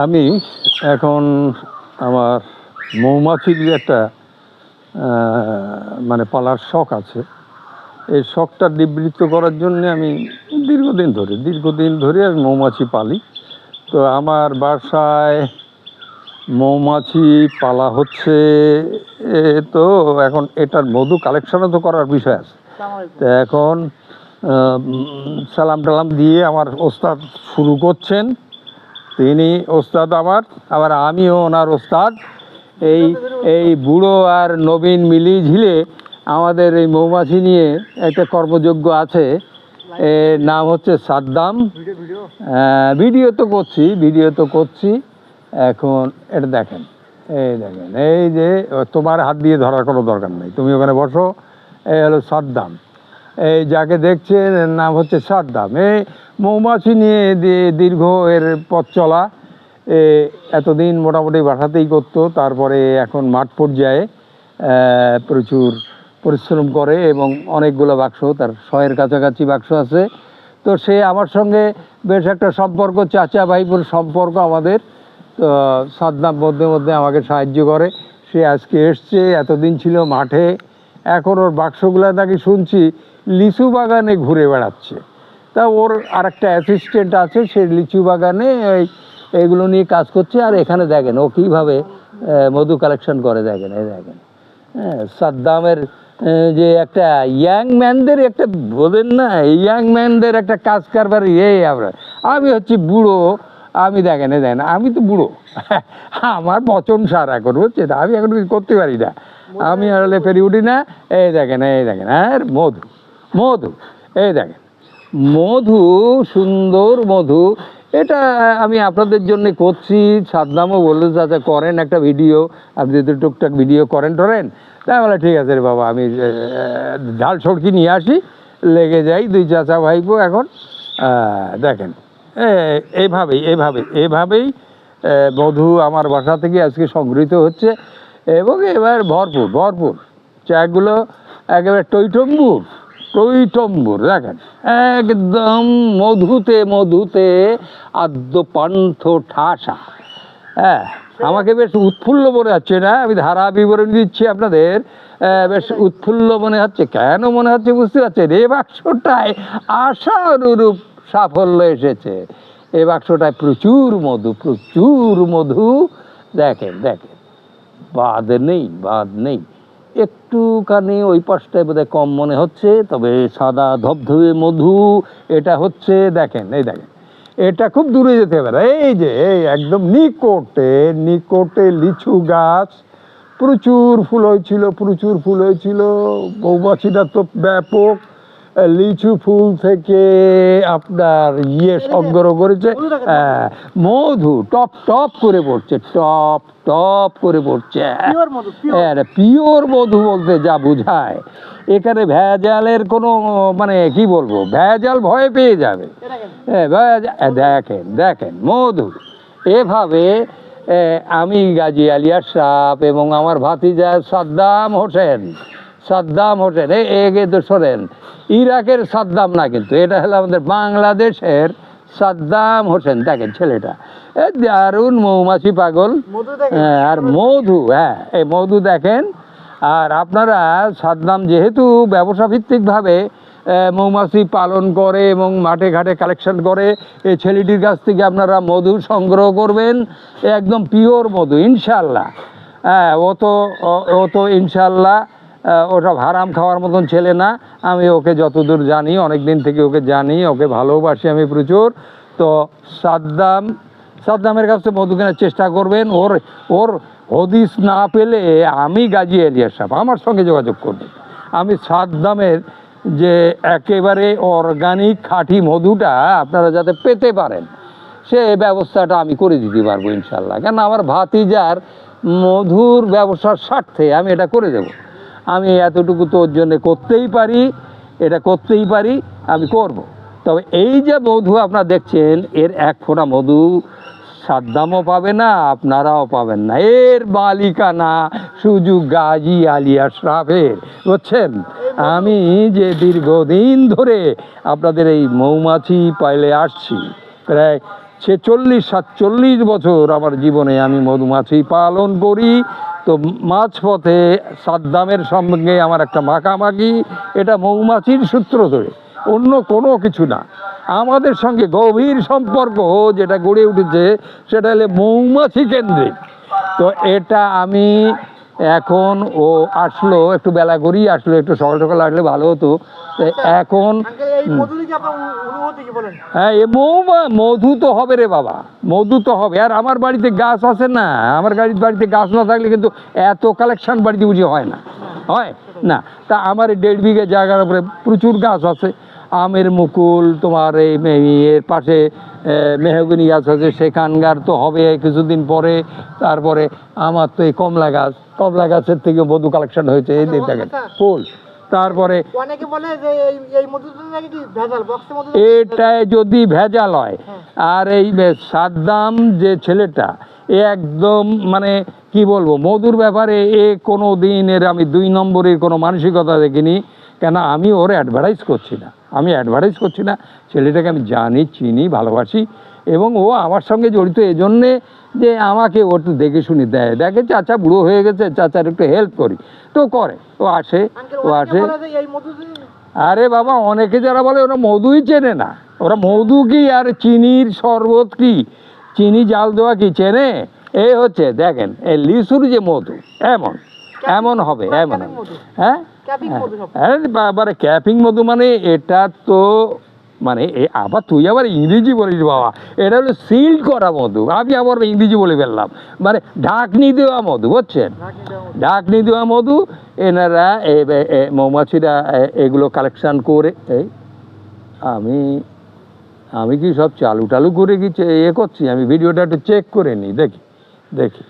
আমি এখন আমার মৌমাছির যে একটা মানে পালার শখ আছে, এই শখটা নিবৃত্ত করার জন্য আমি দীর্ঘদিন ধরে আমি মৌমাছি পালি। তো আমার বাসায় মৌমাছি পালা হচ্ছে। তো এখন এটার মধু কালেকশনও তো করার বিষয় আছে। তো এখন সালাম টালাম দিয়ে আমার ওস্তাদ শুরু করছেন। তিনি ওস্তাদ আমার, আবার আমিও ওনার ওস্তাদ। এই এই বুড়ো আর নবীন মিলি ঝিলে আমাদের এই মৌমাছি নিয়ে একটা কর্মযজ্ঞ আছে। এর নাম হচ্ছে সাদ্দাম। ভিডিও তো করছি। এখন এটা দেখেন, এই যে তোমার হাত দিয়ে ধরার কোনো দরকার নেই, তুমি ওখানে বসো। এই হলো সাদ্দাম। এই যাকে দেখছেন এর নাম হচ্ছে সাদ্দাম। এই মৌমাছি নিয়ে দীর্ঘ এর পথ চলা। এতদিন মোটামুটি বাসাতেই করতো, তারপরে এখন মাঠ পর্যায়ে প্রচুর পরিশ্রম করে এবং অনেকগুলো বাক্স, তার 100-এর কাছাকাছি বাক্স আছে। তো সে আমার সঙ্গে বেশ একটা সম্পর্ক, চাচা ভাইপুর সম্পর্ক আমাদের। তো সাদ্দাম মধ্যে আমাকে সাহায্য করে। সে আজকে এসছে, এতদিন ছিল মাঠে। এখন ওর বাক্সগুলো নাকি শুনছি লিচু বাগানে ঘুরে বেড়াচ্ছে। তা ওর আরেকটা অ্যাসিস্ট্যান্ট আছে, সে লিচু বাগানে এইগুলো নিয়ে কাজ করছে। আর এখানে দেখেন ও কীভাবে মধু কালেকশন করে, দেখেন হ্যাঁ, সাদ্দামের যে একটা ইয়াং ম্যানদের একটা বোঝেন না, ইয়াং ম্যানদের একটা কাজ কারবার। আমি হচ্ছি বুড়ো, আমি দেখেন আমি তো বুড়ো, আমার বচন সার এখন হচ্ছে, আমি এখন কিছু করতে পারি না, আমি আসলে পেরে উঠি না। এই দেখেন আর মধু এই দেখেন মধু, সুন্দর মধু। এটা আমি আপনাদের জন্য করছি। সাদ্দামও বললো চাচা করেন একটা ভিডিও, আপনি যদি টুকটাক ভিডিও করেন তাই বলে ঠিক আছে রে বাবা, আমি ঝাল সড়কি নিয়ে আসি, লেগে যাই দুই চাচা ভাইপো। এখন দেখেন এইভাবেই মধু আমার বাসা থেকে আজকে সংগৃহীত হচ্ছে। এবং এবার ভরপুর চাগুলো একেবারে টইটম্বুর দেখেন, একদম মধুতে আদ্যপান্থ ঠাসা। হ্যাঁ, আমাকে বেশ উৎফুল্ল মনে হচ্ছে না, আমি ধারা বিবরণ দিচ্ছি আপনাদের। বেশ উৎফুল্ল মনে হচ্ছে। কেন মনে হচ্ছে বুঝতে পারছেন? এই বাক্সটায় আশা অনুরূপ সাফল্য এসেছে। এই বাক্সটায় প্রচুর মধু। দেখেন বাদ নেই। একটুখানি ওই পাশটায় বোধহয় কম মনে হচ্ছে, তবে সাদা ধবধবে মধু এটা হচ্ছে। দেখেন এটা খুব দূরে যেতে পারে। এই একদম নিকটে লিচু গাছ, প্রচুর ফুল হয়েছিল। মৌমাছিটা তো ব্যাপক লিচু ফুল থেকে আপনার সংগ্রহ করেছে। মধু টপ করে পড়ছে, পিওর মধু বলতে যা বুঝায়। এখানে ভেজালের কোনো মানে কি বলবো, ভেজাল ভয় পেয়ে যাবে। দেখেন মধু। এভাবে আমি গাজী আলী আশরাফ এবং আমার ভাতিজা সাদ্দাম হোসেন এগে তো শোনেন, ইরাকের সাদ্দাম না, কিন্তু এটা হলো আমাদের বাংলাদেশের সাদ্দাম হোসেন। দেখেন ছেলেটা দারুণ মৌমাছি পাগল। আর মধু, এই মধু দেখেন। আর আপনারা সাদ্দাম যেহেতু ব্যবসা ভিত্তিকভাবে মৌমাছি পালন করে এবং মাঠে ঘাটে কালেকশন করে, এই ছেলেটির কাছ থেকে আপনারা মধু সংগ্রহ করবেন, একদম পিওর মধু ইনশাল্লাহ। ও তো ইনশাল্লাহ ওসব হারাম খাওয়ার মতন ছেলে না। আমি ওকে যতদূর জানি, অনেক দিন থেকে ওকে জানি, ওকে ভালোবাসি আমি প্রচুর। তো সাদ্দামের কাছে মধু কেনার চেষ্টা করবেন। ওর হদিস না পেলে আমি গাজী আলী আশরাফ, আমার সঙ্গে যোগাযোগ করবেন। আমি সাদ্দামের যে একেবারে অর্গানিক খাঁটি মধুটা আপনারা যাতে পেতে পারেন, সে ব্যবস্থাটা আমি করে দিতে পারবো ইনশাল্লাহ। কেন আমার ভাতিজার মধুর ব্যবসার স্বার্থে আমি এটা করে দেব। আমি এতটুকু তো ওর জন্য করতেই পারি, আমি করব। তবে এই যে মধু আপনারা দেখছেন, এর এক ফোঁটা মধু সাদ্দামও পাবে না, আপনারাও পাবেন না। এর মালিকানা শুধু গাজী আলী আশরাফের, বুঝছেন? আমি যে দীর্ঘদিন ধরে আপনাদের এই মৌমাছি পাইলে আসছি, প্রায় 46-47 বছর আমার জীবনে আমি মধুমাছি পালন করি। তো মাঝপথে সাদ্দামের সঙ্গে আমার একটা মাখামাখি, এটা মৌমাছির সূত্র ধরে, অন্য কোনো কিছু না। আমাদের সঙ্গে গভীর সম্পর্ক যেটা গড়ে উঠেছে সেটা হলে মৌমাছি কেন্দ্রিক। তো এটা আমি এখন, ও আসলো একটু বেলা করেই আসলো, একটু সকাল সকাল আসলে ভালো হতো। তো এখন হ্যাঁ, এ মধু তো হবে রে বাবা, মধু তো হবে। আর আমার বাড়িতে গাছ আছে না, আমার বাড়িতে গাছ না থাকলে কিন্তু এত কালেকশন বাড়িতে বুঝি হয় না, হয় না। তা আমার 1.5 বিঘা জায়গার উপরে প্রচুর গাছ আছে। আমের মুকুল, তোমার এর পাশে মেহগনি গাছ আছে, সেখানকার তো হবে কিছুদিন পরে। তারপরে আমার তো এই কমলা গাছের থেকে মধু কালেকশন হয়েছে, এই দেখেন ফুল। তারপরে এটাই যদি ভেজাল হয়, আর এই সাদ্দাম যে ছেলেটা, এ একদম মানে কি বলবো, মধুর ব্যাপারে এ কোনো দিন এর আমি 2 নম্বরের কোনো মানসিকতা দেখিনি। কেন আমি ওর অ্যাডভার্টাইজ করছি না, ছেলেটাকে আমি জানি, চিনি, ভালোবাসি, এবং ও আমার সঙ্গে জড়িত এজন্যে যে আমাকে ও একটু দেখে শুনি দেয়, দেখে চাচা বুড়ো হয়ে গেছে, চাচার একটু হেল্প করি, তো করে, ও আসে। আরে বাবা, অনেকে যারা বলে ওরা মধুই চেনে না, ওরা মধু কি আর চিনির শরবত কি, চিনি জাল দেওয়া কি চেনে? এই হচ্ছে দেখেন এই লিচুর যে মধু, এমন হবে। হ্যাঁ, বাবারে ক্যাপিং মধু মানে এটা তো মানে আবার তুই আবার ইংরেজি বলিস বাবা, এটা হলো সিল্ড করা মধু, আমি আবার ইংরেজি বলে ফেললাম, মানে ঢাকনি দেওয়া মধু, বুঝছেন? ঢাকনি দেওয়া মধু। এনারা মৌমাছিরা এগুলো কালেকশন করে, আমি কি সব চালু টালু করে কি করছি? আমি ভিডিওটা একটু চেক করে নিই, দেখি।